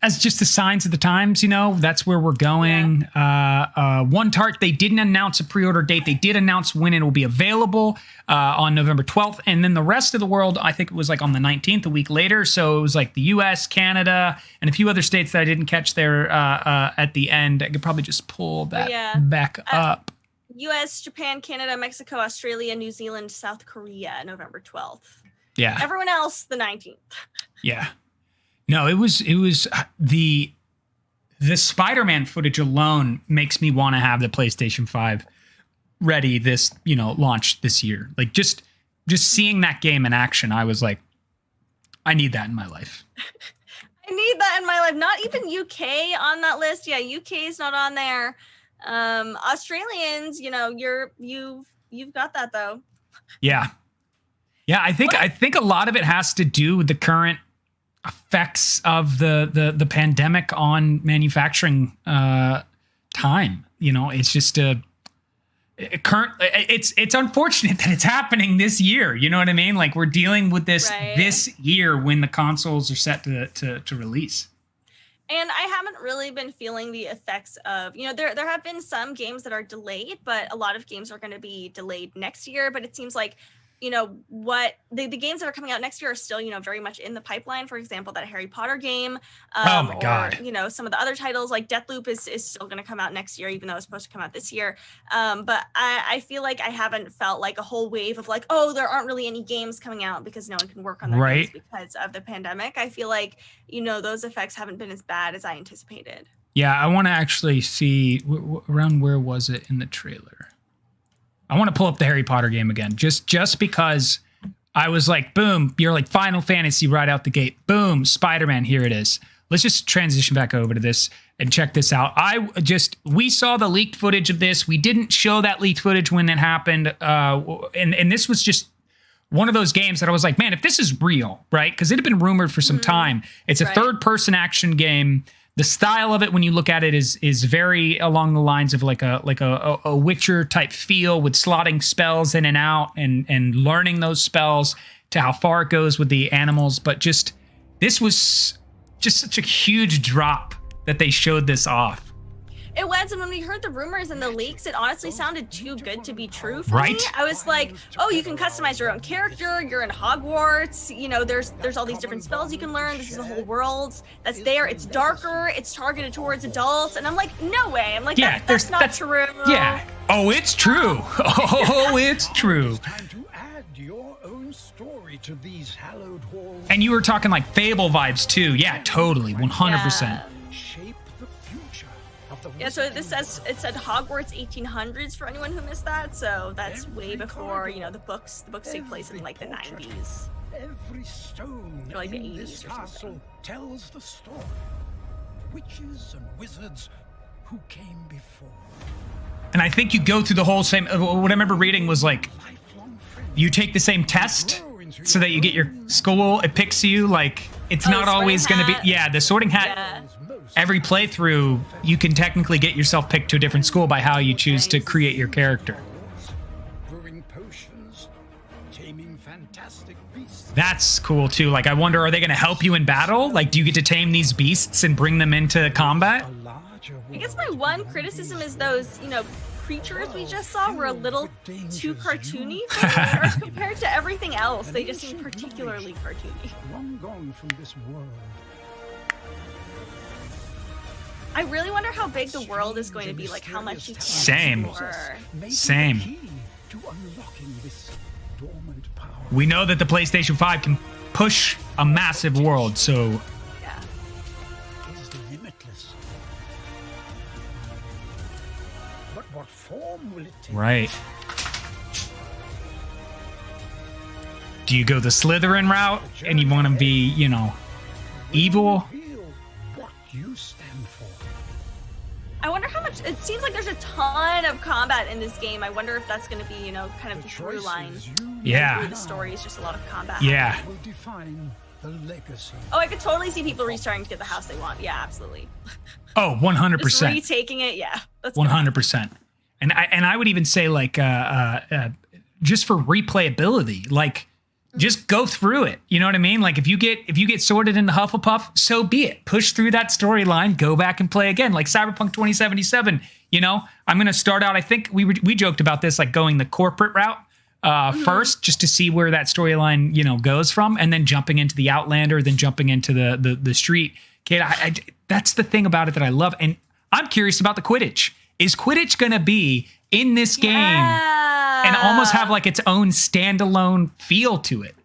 as just the signs of the times, that's where we're going. One Tart, they didn't announce a pre-order date. They did announce when it will be available on November 12th. And then the rest of the world, I think it was on the 19th, a week later. So it was the US, Canada, and a few other states that I didn't catch there at the end. I could probably just pull that back up. US, Japan, Canada, Mexico, Australia, New Zealand, South Korea, November 12th. Yeah. Everyone else, the 19th. Yeah. No, it was the Spider-Man footage alone makes me want to have the PlayStation 5 ready this, launch this year. Just seeing that game in action, I was like, I need that in my life. I need that in my life. Not even UK on that list. Yeah, UK is not on there. Australians, you've got that though. Yeah. I think a lot of it has to do with the current effects of the pandemic on manufacturing time. It's just it's unfortunate that it's happening this year. You know what I mean? Like, we're dealing with this this year when the consoles are set to release. And I haven't really been feeling the effects of, there have been some games that are delayed, but a lot of games are going to be delayed next year. But it seems like, what the games that are coming out next year are still, very much in the pipeline. For example, that Harry Potter game. Oh my God. Or, some of the other titles like Deathloop is still going to come out next year, even though it's supposed to come out this year. But I feel like I haven't felt like a whole wave of like, oh, there aren't really any games coming out because no one can work on their games because of the pandemic. I feel like, those effects haven't been as bad as I anticipated. Yeah, I want to actually see around where was it in the trailer? I want to pull up the Harry Potter game again, just because I was like, boom, you're like Final Fantasy right out the gate. Boom, Spider-Man, here it is. Let's just transition back over to this and check this out. We saw the leaked footage of this. We didn't show that leaked footage when it happened. And this was just one of those games that I was like, man, if this is real, right? Because it had been rumored for some time. It's a third-person action game. The style of it, when you look at it, is very along the lines of like a Witcher type feel, with slotting spells in and out and learning those spells to how far it goes with the animals. But this was just such a huge drop that they showed this off. It was, and when we heard the rumors and the leaks, it honestly sounded too good to be true for me. I was like, oh, you can customize your own character, you're in Hogwarts, there's all these different spells you can learn, this is the whole world that's there, it's darker, it's targeted towards adults, and I'm like, no way. I'm like, that's not true. Yeah. Oh, it's true. Oh, it's true. Time to add your own story to these hallowed halls. And you were talking like Fable vibes too. Yeah, totally, 100%. Yeah. Yeah, so it said Hogwarts 1800s for anyone who missed that. So that's way before, the books take place in like the 90s. Every stone or like the 80s this castle tells the story. Witches and wizards who came before. And I think you go through the whole same, what I remember reading was like, you take the same test so that you get your school, it picks you, like, it's not always going to be, the sorting hat. Yeah. Every playthrough, you can technically get yourself picked to a different school by how you choose to create your character. Brewing potions, taming fantastic beasts. That's cool too. Like, I wonder, are they going to help you in battle? Like, do you get to tame these beasts and bring them into combat? I guess my one criticism is those, creatures we just saw were a little too cartoony for me, or compared to everything else. They just seem particularly cartoony. Long gone from this world. I really wonder how big the world is going to be, like how much you can Same. explore. Same. We know that the PlayStation 5 can push a massive world, so yeah. Is limitless. But what form will it take? right. Do you go the Slytherin route and you want to be, evil? What you stand for. I wonder how much, it seems like there's a ton of combat in this game. I wonder if that's going to be, kind of the through line. Yeah. Through the story is just a lot of combat. Yeah. Will define the legacy. Oh, I could totally see people restarting to get the house they want. Yeah, absolutely. Oh, 100%. Just retaking it, yeah. That's 100%. And I would even say like just for replayability, like just go through it. You know what I mean? Like if you get sorted into Hufflepuff, so be it. Push through that storyline, go back and play again. Like Cyberpunk 2077, I'm going to start out, I think we joked about this, like going the corporate route first, just to see where that storyline, goes from, and then jumping into the Outlander, then jumping into the street. Kate, that's the thing about it that I love. And I'm curious about the Quidditch. Is Quidditch going to be in this game and almost have like its own standalone feel to it?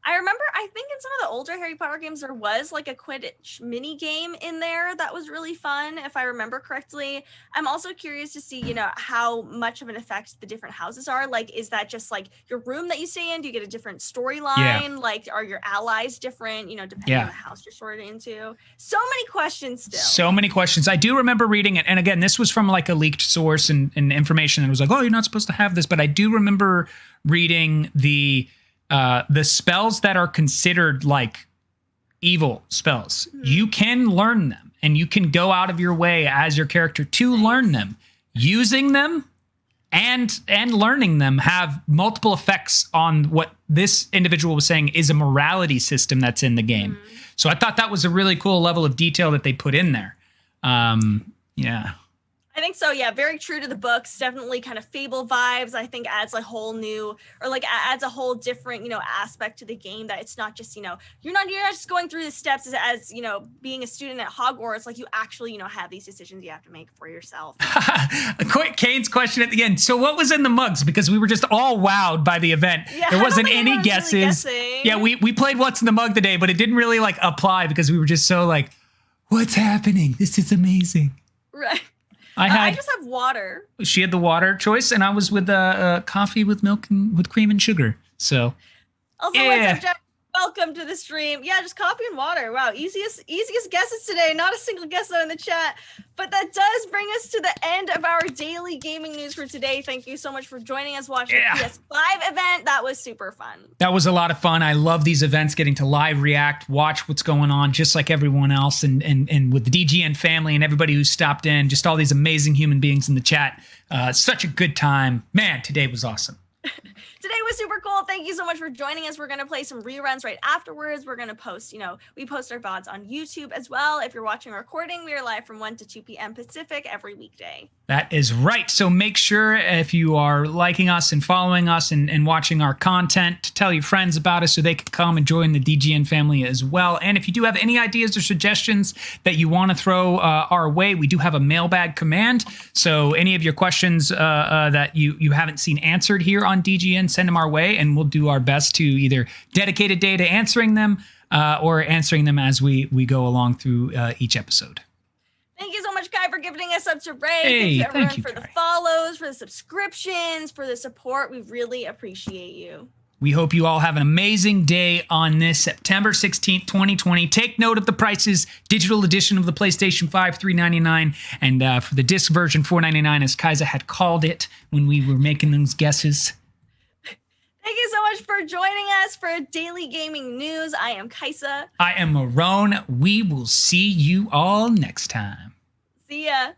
I remember, I think in in some of the older Harry Potter games, there was like a Quidditch mini game in there that was really fun, if I remember correctly. I'm also curious to see, how much of an effect the different houses are. Like, is that just like your room that you stay in? Do you get a different storyline? Yeah. Like, are your allies different, depending on the house you're sorted into? So many questions still. So many questions. I do remember reading it. And again, this was from like a leaked source and information that was like, oh, you're not supposed to have this. But I do remember reading the spells that are considered like evil spells. You can learn them, and you can go out of your way as your character to learn them. Using them and learning them have multiple effects on what this individual was saying is a morality system that's in the game. So I thought that was a really cool level of detail that they put in there. Yeah. I think so. Yeah. Very true to the books. Definitely kind of Fable vibes. I think adds a whole new, or like adds a whole different, aspect to the game, that it's not just, you're not just going through the steps as being a student at Hogwarts. Like, you actually, have these decisions you have to make for yourself. Kane's question at the end. So what was in the mugs? Because we were just all wowed by the event. Yeah, there wasn't any guesses. Really yeah. We played what's in the mug today, but it didn't really like apply because we were just so like, what's happening? This is amazing. Right. I just have water. She had the water choice, and I was with coffee with milk and with cream and sugar. So, also, what's up, Jack? Welcome to the stream. Yeah, just coffee and water. Wow, easiest guesses today. Not a single guess though in the chat. But that does bring us to the end of our daily gaming news for today. Thank you so much for joining us, watching the PS5 event. That was super fun. That was a lot of fun. I love these events, getting to live react, watch what's going on, just like everyone else, and with the DGN family and everybody who stopped in, just all these amazing human beings in the chat. Such a good time. Man, today was awesome. Today was super cool. Thank you so much for joining us. We're going to play some reruns right afterwards. We're going to post, we post our VODs on YouTube as well. If you're watching a recording, we are live from 1 to 2 p.m. Pacific every weekday. That is right. So make sure, if you are liking us and following us and watching our content, to tell your friends about us so they can come and join the DGN family as well. And if you do have any ideas or suggestions that you want to throw our way, we do have a mailbag command. So any of your questions that you haven't seen answered here on DGN, send them our way, and we'll do our best to either dedicate a day to answering them or answering them as we go along through each episode. Thank you so much, Kai, for giving us up to Ray. Hey, thank you, everyone, thank you, for Kai. the follows, for the subscriptions, for the support. We really appreciate you. We hope you all have an amazing day on this September 16th, 2020. Take note of the prices. Digital edition of the PlayStation 5, $399. And for the disc version, $499, as Kaisa had called it when we were making those guesses. Thank you so much for joining us for Daily Gaming News. I am Kaisa. I am Marrone. We will see you all next time. See ya.